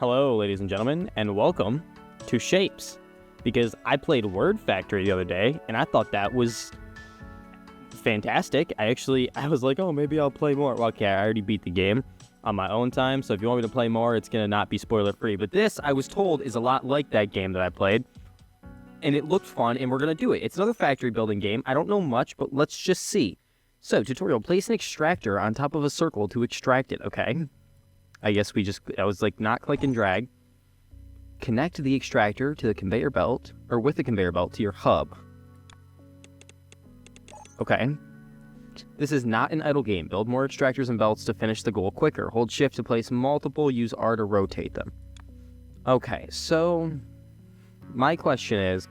Hello, ladies and gentlemen, and welcome to Shapez. Because I played Word Factory the other day, and I thought that was fantastic. I was like, oh, maybe I'll play more. Well, okay, I already beat the game on my own time, so if you want me to play more, it's going to not be spoiler-free. But this, I was told, is a lot like that game that I played, and it looked fun, and we're going to do it. It's another factory building game. I don't know much, but let's just see. So, tutorial, place an extractor on top of a circle to extract it, okay? I guess I was like, not click and drag. Connect the extractor to the conveyor belt, or with the conveyor belt to your hub. Okay. This is not an idle game. Build more extractors and belts to finish the goal quicker. Hold shift to place multiple, use R to rotate them. Okay, so my question is,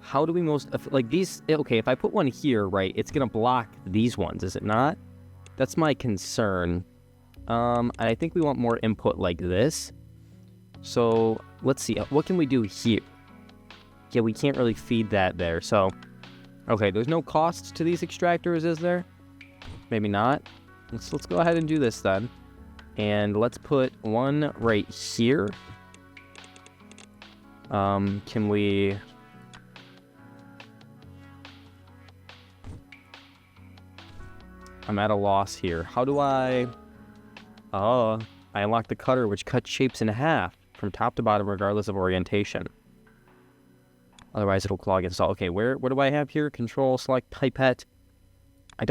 how do we like these, okay, if I put one here, right, it's gonna block these ones, is it not? That's my concern. I think we want more input like this. So let's see, what can we do here? Yeah, we can't really feed that there, so okay, there's no cost to these extractors, is there? Maybe not. Let's go ahead and do this then. And let's put one right here. Can we... I'm at a loss here. How do I... Oh, I unlocked the cutter, which cuts shapes in half from top to bottom, regardless of orientation. Otherwise, it'll clog install. Okay, what do I have here? Control, select pipette. I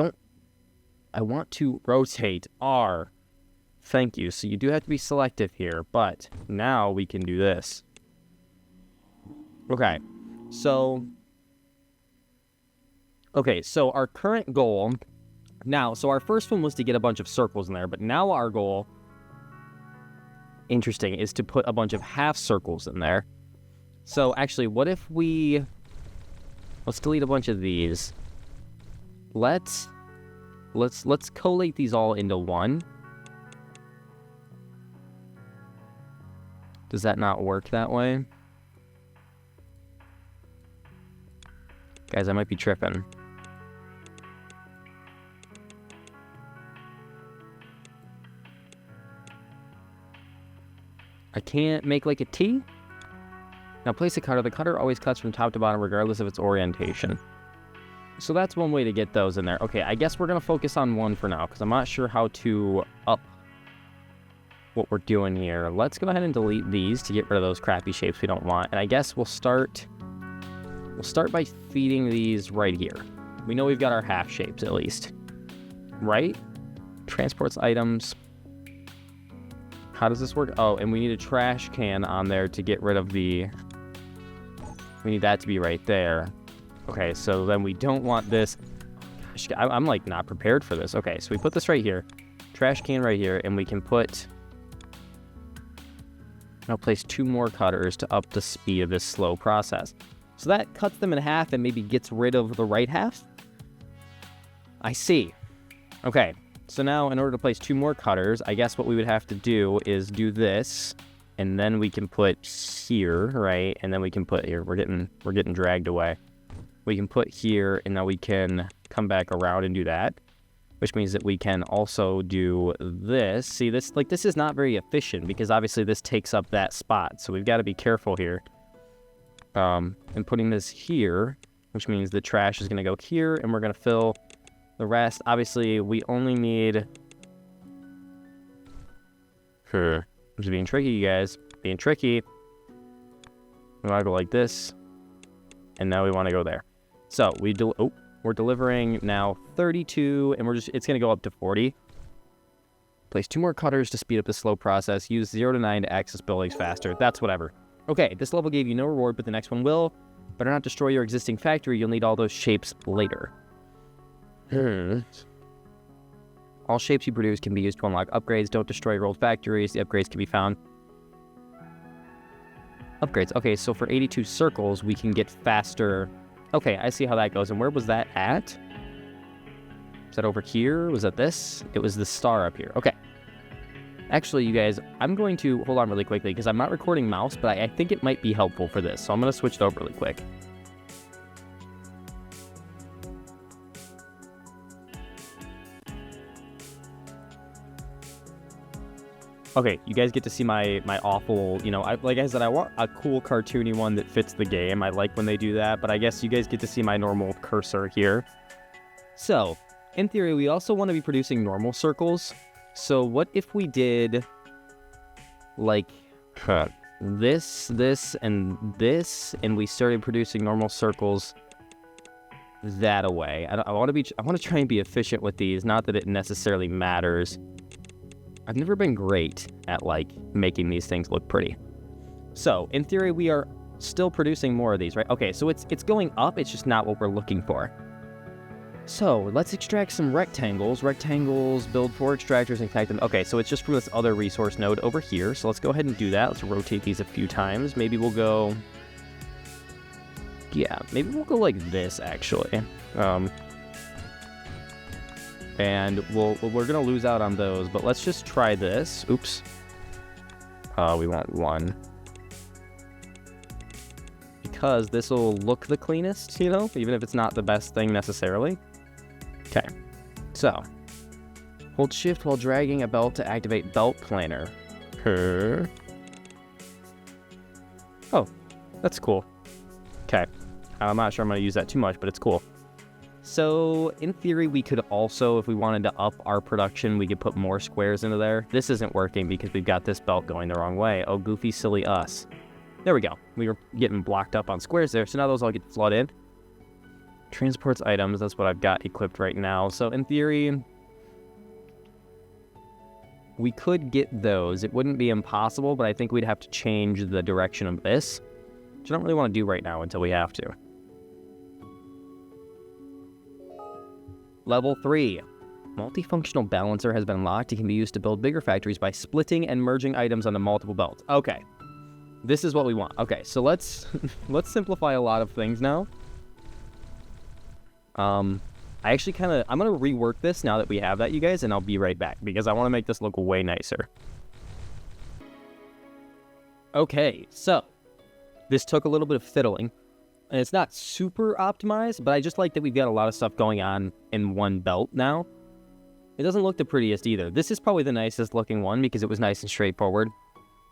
want to rotate R. Thank you. So you do have to be selective here, but now we can do this. Okay, so our current goal now, so our first one was to get a bunch of circles in there, but now our goal, interesting, is to put a bunch of half circles in there. So actually, what if let's delete a bunch of these. Let's collate these all into one. Does that not work that way? Guys, I might be tripping. I can't make like a T? Now place a cutter. The cutter always cuts from top to bottom regardless of its orientation. So that's one way to get those in there. Okay, I guess we're going to focus on one for now because I'm not sure how to up what we're doing here. Let's go ahead and delete these to get rid of those crappy shapes we don't want. And I guess we'll start by feeding these right here. We know we've got our half shapes at least. Right? Transports items. How does this work? Oh, and we need a trash can on there to get rid of we need that to be right there. Okay, so then we don't want this. I'm like not prepared for this. Okay, so we put this right here. Trash can right here, and we can I'll place 2 more cutters to up the speed of this slow process. So that cuts them in half and maybe gets rid of the right half? I see. Okay. So now, in order to place 2 more cutters, I guess what we would have to do is do this, and then we can put here, right? And then we can put here. We're getting dragged away. We can put here, and now we can come back around and do that, which means that we can also do this. See, this is not very efficient because obviously this takes up that spot. So we've got to be careful here. And putting this here, which means the trash is going to go here, and we're going to fill the rest. Obviously, we only need... I'm just being tricky, you guys. Being tricky. We want to go like this. And now we want to go there. So, we're delivering now 32, and it's going to go up to 40. Place 2 more cutters to speed up the slow process. Use 0 to 9 to access buildings faster. That's whatever. Okay, this level gave you no reward, but the next one will. Better not destroy your existing factory. You'll need all those shapes later. All shapes you produce can be used to unlock upgrades. Don't destroy your old factories. The upgrades can be found. Upgrades. Okay, so for 82 circles, we can get faster. Okay, I see how that goes. And where was that at? Was that over here? Was that this? It was the star up here. Okay. Actually, you guys, I'm going to hold on really quickly because I'm not recording mouse, but I think it might be helpful for this. So I'm going to switch it over really quick. Okay, you guys get to see my awful, like I said, I want a cool cartoony one that fits the game. I like when they do that, but I guess you guys get to see my normal cursor here. So, in theory, we also want to be producing normal circles. So what if we did, like, this, and we started producing normal circles that away. I want to try and be efficient with these, not that it necessarily matters. I've never been great at, like, making these things look pretty. So, in theory, we are still producing more of these, right? Okay, so it's going up, it's just not what we're looking for. So, let's extract some rectangles. Rectangles, build 4 extractors and connect them. Okay, so it's just from this other resource node over here. So let's go ahead and do that. Let's rotate these a few times. Maybe we'll go... Yeah, maybe we'll go like this, actually. And we're going to lose out on those, but let's just try this. Oops. We want 1. Because this will look the cleanest, even if it's not the best thing necessarily. Okay, so hold shift while dragging a belt to activate belt planner. Oh, that's cool. Okay, I'm not sure I'm going to use that too much, but it's cool. So, in theory, we could also, if we wanted to up our production, we could put more squares into there. This isn't working because we've got this belt going the wrong way. Oh, goofy, silly us. There we go. We were getting blocked up on squares there, so now those all get flooded in. Transports items, that's what I've got equipped right now. So, in theory, we could get those. It wouldn't be impossible, but I think we'd have to change the direction of this, which I don't really want to do right now until we have to. Level 3. MultiFunctional Balancer has been unlocked. It can be used to build bigger factories by splitting and merging items onto multiple belts. Okay. This is what we want. Okay, so let's simplify a lot of things now. I'm going to rework this now that we have that, you guys, and I'll be right back because I want to make this look way nicer. Okay, so this took a little bit of fiddling, and it's not super optimized, but I just like that we've got a lot of stuff going on in one belt now. It doesn't look the prettiest either. This is probably the nicest looking one because it was nice and straightforward.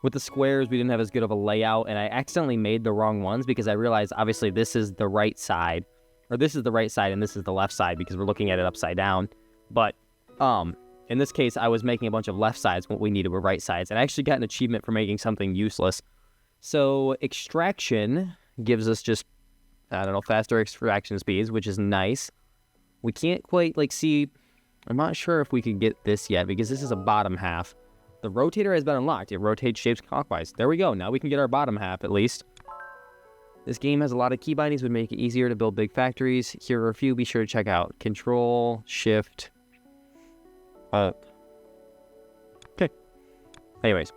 With the squares, we didn't have as good of a layout, and I accidentally made the wrong ones because I realized, obviously, this is the right side, or this is the right side, and this is the left side because we're looking at it upside down. But, in this case, I was making a bunch of left sides when we needed were right sides, and I actually got an achievement for making something useless. So, extraction gives us just, faster extraction speeds, which is nice. We can't quite, see, I'm not sure if we could get this yet because this is a bottom half. The rotator has been unlocked. It rotates shapes clockwise. There we go. Now we can get our bottom half, at least. This game has a lot of key bindings, would make it easier to build big factories. Here are a few. Be sure to check out. Control, Shift, up. Okay. Anyways.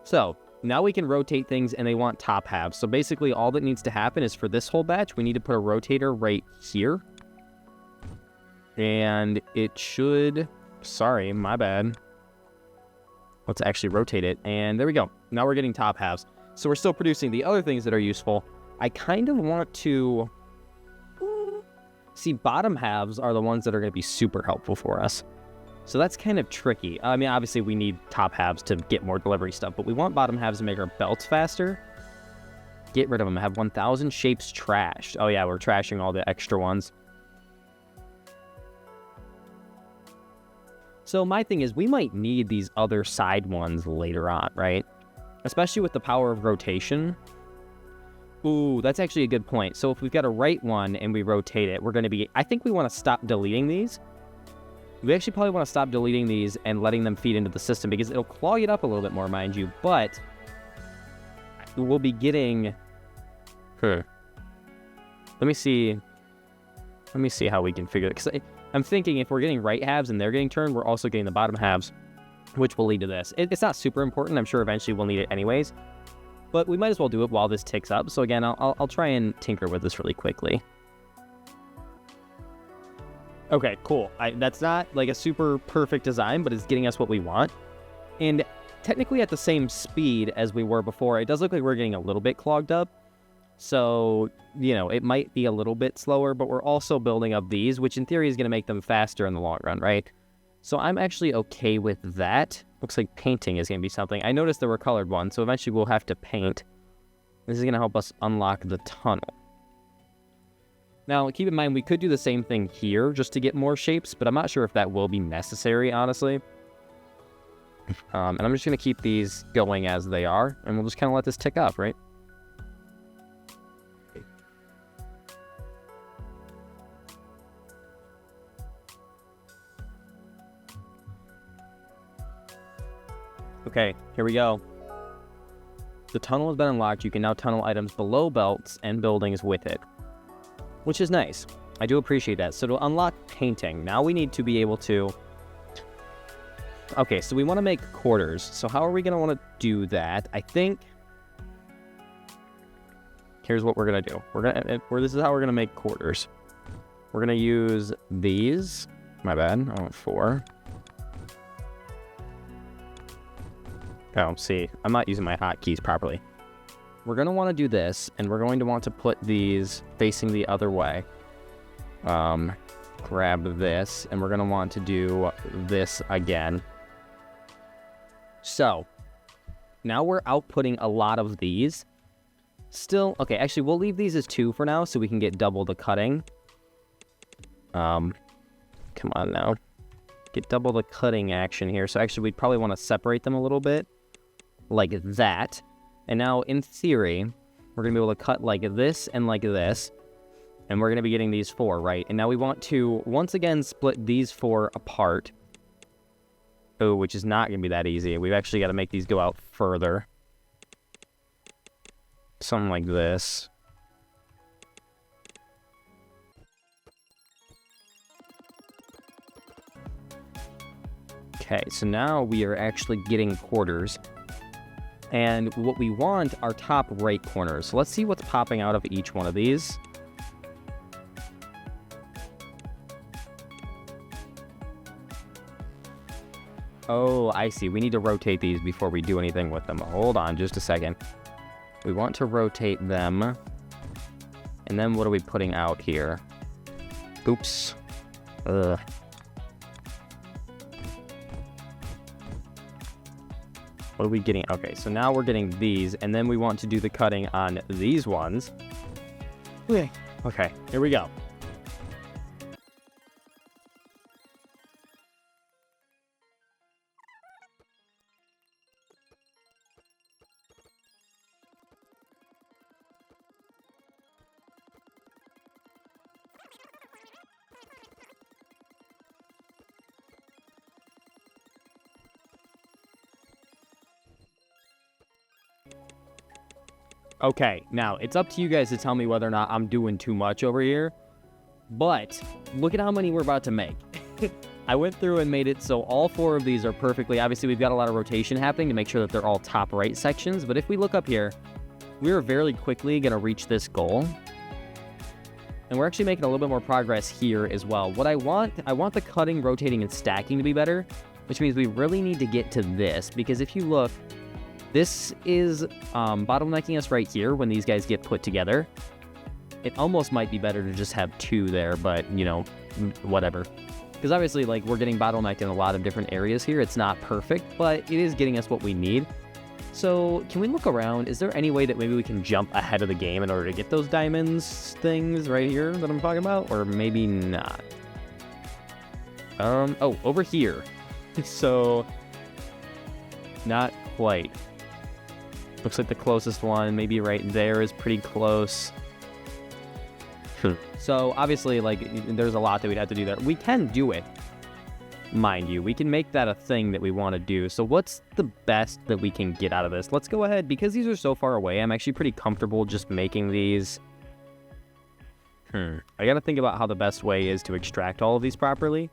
So, now we can rotate things, and they want top halves. So basically, all that needs to happen is for this whole batch, we need to put a rotator right here. And it should... Sorry, my bad. Let's actually rotate it, and there we go. Now we're getting top halves. So we're still producing the other things that are useful. I kind of want to... See, bottom halves are the ones that are going to be super helpful for us. So that's kind of tricky. I mean, obviously we need top halves to get more delivery stuff, but we want bottom halves to make our belts faster. Get rid of them. I have 1,000 shapes trashed. Oh yeah, we're trashing all the extra ones. So my thing is, we might need these other side ones later on, right? Especially with the power of rotation. Ooh, that's actually a good point. So if we've got a right one and we rotate it, we're going to be... I think we want to stop deleting these. We actually probably want to stop deleting these and letting them feed into the system because it'll clog it up a little bit more, mind you. But we'll be getting... Let me see how we can figure it. Because I'm thinking if we're getting right halves and they're getting turned, we're also getting the bottom halves, which will lead to this. It's not super important. I'm sure eventually we'll need it anyways. But we might as well do it while this ticks up. So again, I'll try and tinker with this really quickly. Okay, cool. That's not like a super perfect design, but it's getting us what we want. And technically at the same speed as we were before, it does look like we're getting a little bit clogged up. So, it might be a little bit slower, but we're also building up these, which in theory is going to make them faster in the long run, right? So I'm actually okay with that. Looks like painting is going to be something. I noticed there were colored ones, so eventually we'll have to paint. This is going to help us unlock the tunnel. Now, keep in mind, we could do the same thing here just to get more shapes, but I'm not sure if that will be necessary, honestly. And I'm just going to keep these going as they are, and we'll just kind of let this tick up, right? Okay, here we go. The tunnel has been unlocked. You can now tunnel items below belts and buildings with it, which is nice. I do appreciate that. So to unlock painting, now we need to be able to... Okay, so we want to make quarters. So how are we going to want to do that? I think... Here's what we're going to do. This is how we're going to make quarters. We're going to use these. My bad. I want 4. Oh, see, I'm not using my hotkeys properly. We're going to want to do this, and we're going to want to put these facing the other way. Grab this, and we're going to want to do this again. So, now we're outputting a lot of these. Still, okay, actually, we'll leave these as 2 for now, so we can get double the cutting. Come on now. Get double the cutting action here. So actually, we'd probably want to separate them a little bit. Like that. And now, in theory, we're going to be able to cut like this and like this. And we're going to be getting these 4, right? And now we want to, once again, split these 4 apart. Oh, which is not going to be that easy. We've actually got to make these go out further. Something like this. Okay, so now we are actually getting quarters. And what we want are top right corners. So let's see what's popping out of each one of these. Oh, I see. We need to rotate these before we do anything with them. Hold on just a second. We want to rotate them. And then what are we putting out here? Oops. Ugh. What are we getting? Okay, so now we're getting these, and then we want to do the cutting on these ones. Okay, here we go. Okay, now, it's up to you guys to tell me whether or not I'm doing too much over here, but look at how many we're about to make. I went through and made it so all 4 of these are perfectly, obviously we've got a lot of rotation happening to make sure that they're all top right sections, but if we look up here, we're very quickly going to reach this goal. And we're actually making a little bit more progress here as well. What I want the cutting, rotating, and stacking to be better, which means we really need to get to this, because if you look, this is bottlenecking us right here when these guys get put together. It almost might be better to just have 2 there, but, you know, whatever. Because obviously, like, we're getting bottlenecked in a lot of different areas here. It's not perfect, but it is getting us what we need. So, can we look around? Is there any way that maybe we can jump ahead of the game in order to get those diamonds things right here that I'm talking about? Or maybe not. Oh, over here. So, not quite. Looks like the closest one, maybe right there, is pretty close. So, obviously, like, there's a lot that we'd have to do there. We can do it, mind you. We can make that a thing that we want to do. So, what's the best that we can get out of this? Let's go ahead. Because these are so far away, I'm actually pretty comfortable just making these. I gotta think about how the best way is to extract all of these properly.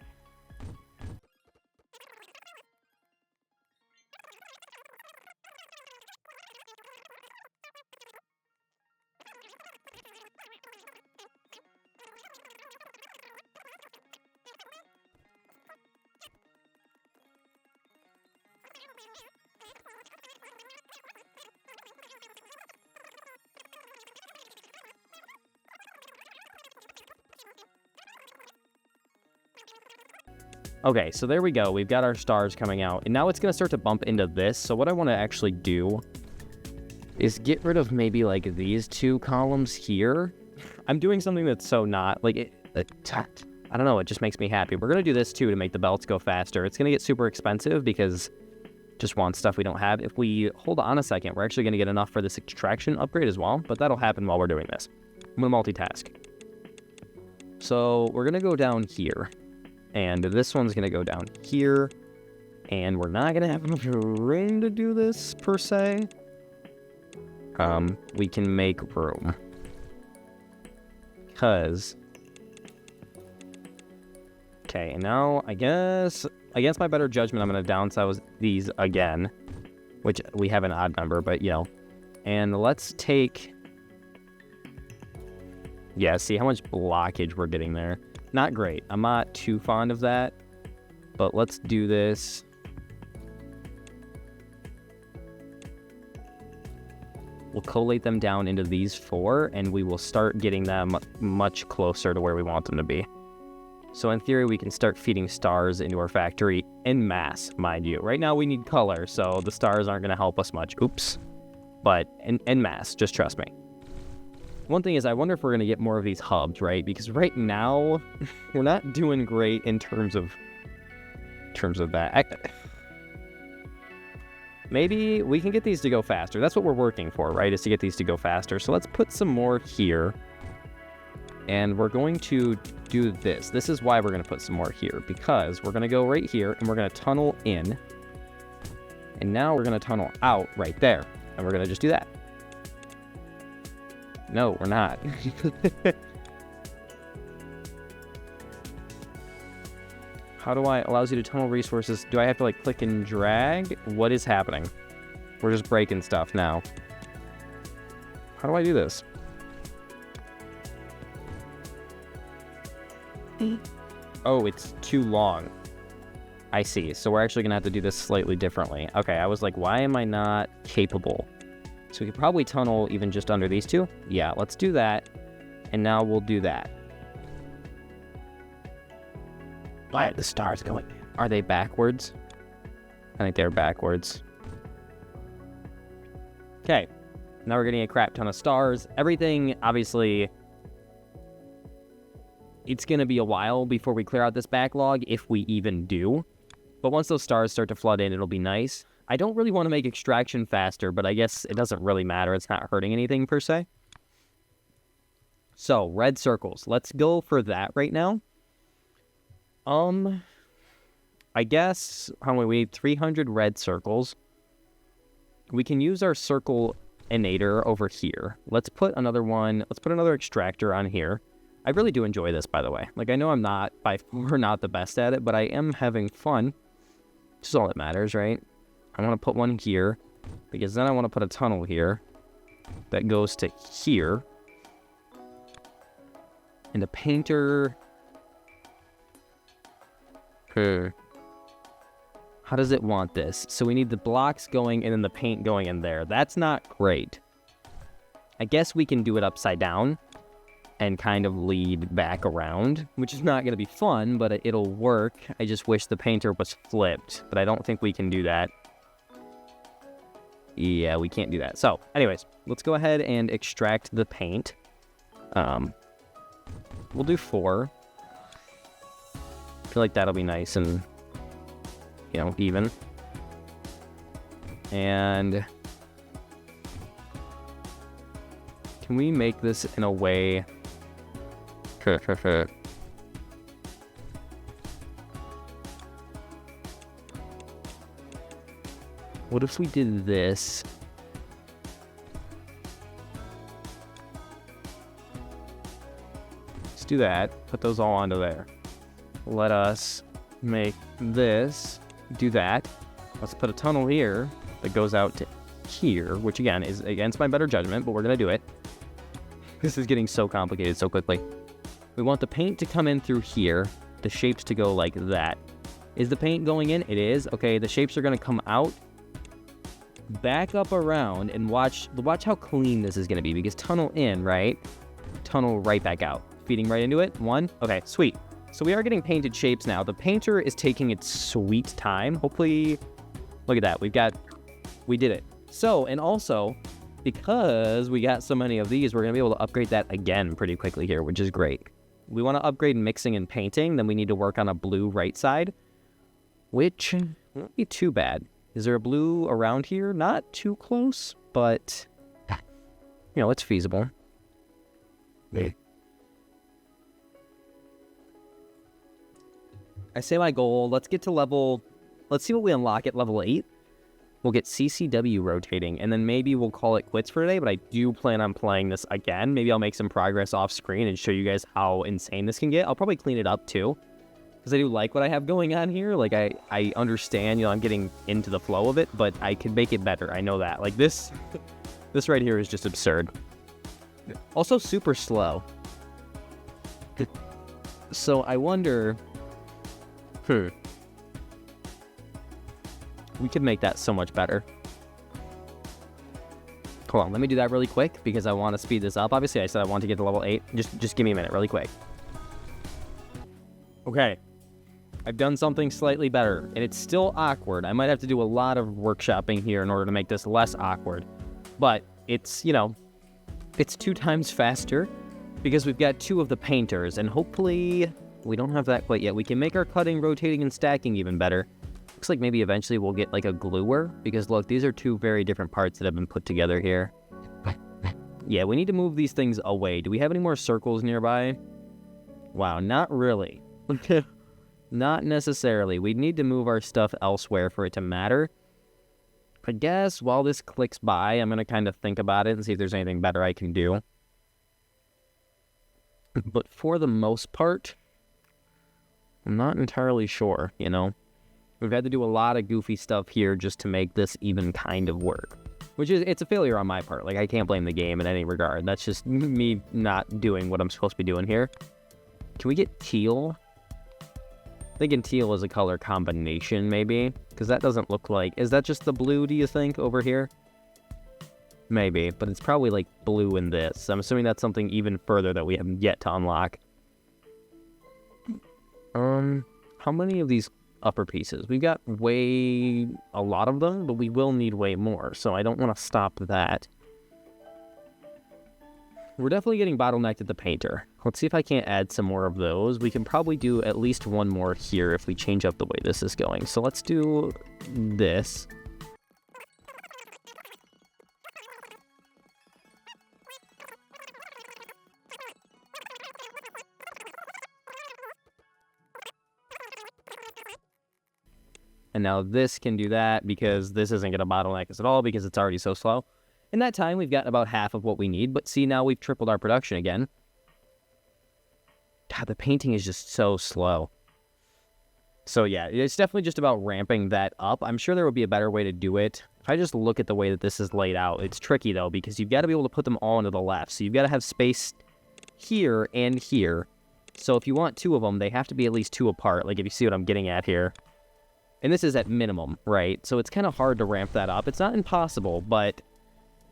Okay, so there we go. We've got our stars coming out. And now it's going to start to bump into this. So what I want to actually do is get rid of maybe like these 2 columns here. I'm doing something that's so not like I don't know. It just makes me happy. We're going to do this too to make the belts go faster. It's going to get super expensive because just want stuff we don't have. If we hold on a second, we're actually going to get enough for this extraction upgrade as well. But that'll happen while we're doing this. I'm going to multitask. So we're going to go down here. And this one's going to go down here. And we're not going to have enough room to do this, per se. We can make room. Because... Okay, and now, I guess, against my better judgment, I'm going to downsize these again. Which, we have an odd number, but, you know. And let's take... Yeah, see how much blockage we're getting there. Not great. I'm not too fond of that. But let's do this. We'll collate them down into these 4, and we will start getting them much closer to where we want them to be. So in theory, we can start feeding stars into our factory en masse, mind you. Right now, we need color, so the stars aren't going to help us much. Oops. But en masse, just trust me. One thing is, I wonder if we're going to get more of these hubs, right? Because right now, we're not doing great in terms of that. Maybe we can get these to go faster. That's what we're working for, right? Is to get these to go faster. So let's put some more here. And we're going to do this. This is why we're going to put some more here. Because we're going to go right here, and we're going to tunnel in. And now we're going to tunnel out right there. And we're going to just do that. No, we're not. How do I... Allows you to tunnel resources. Do I have to, like, click and drag? What is happening? We're just breaking stuff now. How do I do this? Oh, it's too long. I see. So we're actually going to have to do this slightly differently. Okay, I was like, why am I not capable? So we could probably tunnel even just under these 2. Yeah, let's do that. And now we'll do that. Why are the stars going? Are they backwards? I think they're backwards. Okay. Now we're getting a crap ton of stars. Everything, obviously... It's going to be a while before we clear out this backlog, if we even do. But once those stars start to flood in, it'll be nice. I don't really want to make extraction faster, but I guess it doesn't really matter. It's not hurting anything, per se. So, red circles. Let's go for that right now. I guess, how many? We need 300 red circles. We can use our circle inator over here. Let's put another one. Let's put another extractor on here. I really do enjoy this, by the way. Like, I know I'm not, by far, not the best at it, but I am having fun. Which is all that matters, right? I want to put one here, because then I want to put a tunnel here that goes to here. And the painter... How does it want this? So we need the blocks going and then the paint going in there. That's not great. I guess we can do it upside down and kind of lead back around, which is not going to be fun, but it'll work. I just wish the painter was flipped, but I don't think we can do that. Yeah, we can't do that. So, anyways, let's go ahead and extract the paint. We'll do 4. I feel like that'll be nice and, you know, even. And can we make this in a way... What if we did this? Let's do that. Put those all onto there. Let us make this. Do that. Let's put a tunnel here that goes out to here, which again is against my better judgment, but we're going to do it. This is getting so complicated so quickly. We want the paint to come in through here, the shapes to go like that. Is the paint going in? It is. Okay, the shapes are going to come out, back up around, and watch how clean this is going to be, because tunnel in, right? Tunnel right back out. Feeding right into it. 1. Okay, sweet. So we are getting painted shapes now. The painter is taking its sweet time. Hopefully, look at that. We did it. So, and also, because we got so many of these, we're going to be able to upgrade that again pretty quickly here, which is great. We want to upgrade mixing and painting, then we need to work on a blue right side, which won't be too bad. Is there a blue around here? Not too close, but, you know, it's feasible. I say my goal, let's get to let's see what we unlock at level 8. We'll get CCW rotating, and then maybe we'll call it quits for today, but I do plan on playing this again. Maybe I'll make some progress off screen and show you guys how insane this can get. I'll probably clean it up too, because I do like what I have going on here. Like, I understand, you know, I'm getting into the flow of it, but I can make it better. I know that. Like, this right here is just absurd. Also super slow. So I wonder... We could make that so much better. Hold on, let me do that really quick because I want to speed this up. Obviously, I said I want to get to level 8. Just give me a minute really quick. Okay. I've done something slightly better, and it's still awkward. I might have to do a lot of workshopping here in order to make this less awkward. But it's, you know, it's 2 times faster because we've got 2 of the painters, and hopefully we don't have that quite yet. We can make our cutting, rotating, and stacking even better. Looks like maybe eventually we'll get like a gluer, because look, these are 2 very different parts that have been put together here. Yeah, we need to move these things away. Do we have any more circles nearby? Wow, not really. Not necessarily. We need to move our stuff elsewhere for it to matter. I guess while this clicks by, I'm going to kind of think about it and see if there's anything better I can do. But for the most part, I'm not entirely sure, you know? We've had to do a lot of goofy stuff here just to make this even kind of work. Which is, it's a failure on my part. Like, I can't blame the game in any regard. That's just me not doing what I'm supposed to be doing here. Can we get teal? I'm thinking teal is a color combination, maybe. Because that doesn't look like... Is that just the blue, do you think, over here? Maybe, but it's probably like blue in this. I'm assuming that's something even further that we have yet to unlock. How many of these upper pieces? We've got a lot of them, but we will need way more, so I don't want to stop that. We're definitely getting bottlenecked at the painter. Let's see if I can't add some more of those. We can probably do at least 1 more here if we change up the way this is going. So let's do this. And now this can do that because this isn't going to bottleneck us at all because it's already so slow. In that time, we've gotten about half of what we need. But see, now we've tripled our production again. God, the painting is just so slow. So yeah, it's definitely just about ramping that up. I'm sure there would be a better way to do it. If I just look at the way that this is laid out, it's tricky though because you've got to be able to put them all into the left. So you've got to have space here and here. So if you want 2 of them, they have to be at least 2 apart. Like if you see what I'm getting at here. And this is at minimum, right? So it's kind of hard to ramp that up. It's not impossible, but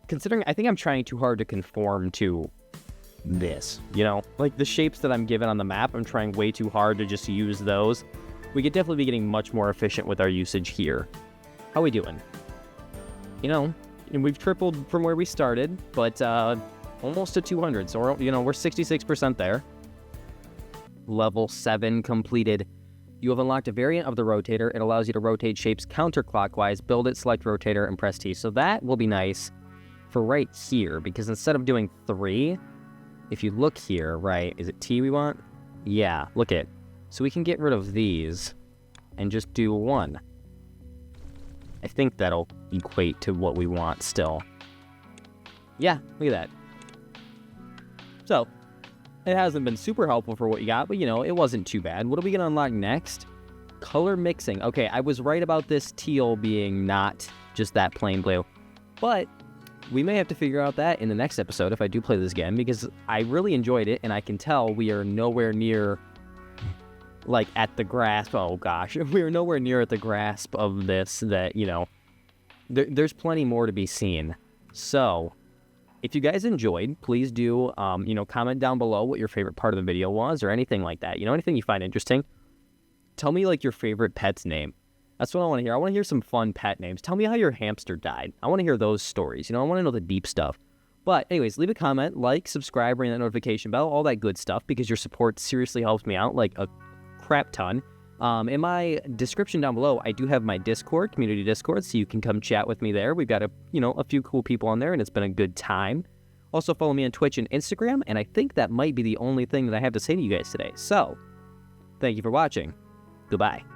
considering I think I'm trying too hard to conform to this, you know? Like the shapes that I'm given on the map, I'm trying way too hard to just use those. We could definitely be getting much more efficient with our usage here. How we doing? You know, and we've tripled from where we started, but almost to 200. So we're 66% there. Level 7 completed. You have unlocked a variant of the Rotator. It allows you to rotate shapes counterclockwise, build it, select Rotator, and press T. So that will be nice for right here, because instead of doing 3, if you look here, right, is it T we want? Yeah, look at it. So we can get rid of these and just do 1. I think that'll equate to what we want still. Yeah, look at that. So, it hasn't been super helpful for what you got, but, you know, it wasn't too bad. What are we going to unlock next? Color mixing. Okay, I was right about this teal being not just that plain blue. But we may have to figure out that in the next episode if I do play this again, because I really enjoyed it, and I can tell we are nowhere near, like, at the grasp. Oh, gosh. We are nowhere near at the grasp of this that, you know, there's plenty more to be seen. So If you guys enjoyed, please do, comment down below what your favorite part of the video was or anything like that. Anything you find interesting. Tell me, like, your favorite pet's name. That's what I want to hear. I want to hear some fun pet names. Tell me how your hamster died. I want to hear those stories. I want to know the deep stuff. But anyways, leave a comment, like, subscribe, ring that notification bell, all that good stuff, because your support seriously helps me out like a crap ton. In my description down below, I do have my Discord, community Discord, so you can come chat with me there. We've got a few cool people on there, and it's been a good time. Also, follow me on Twitch and Instagram, and I think that might be the only thing that I have to say to you guys today. So, thank you for watching. Goodbye.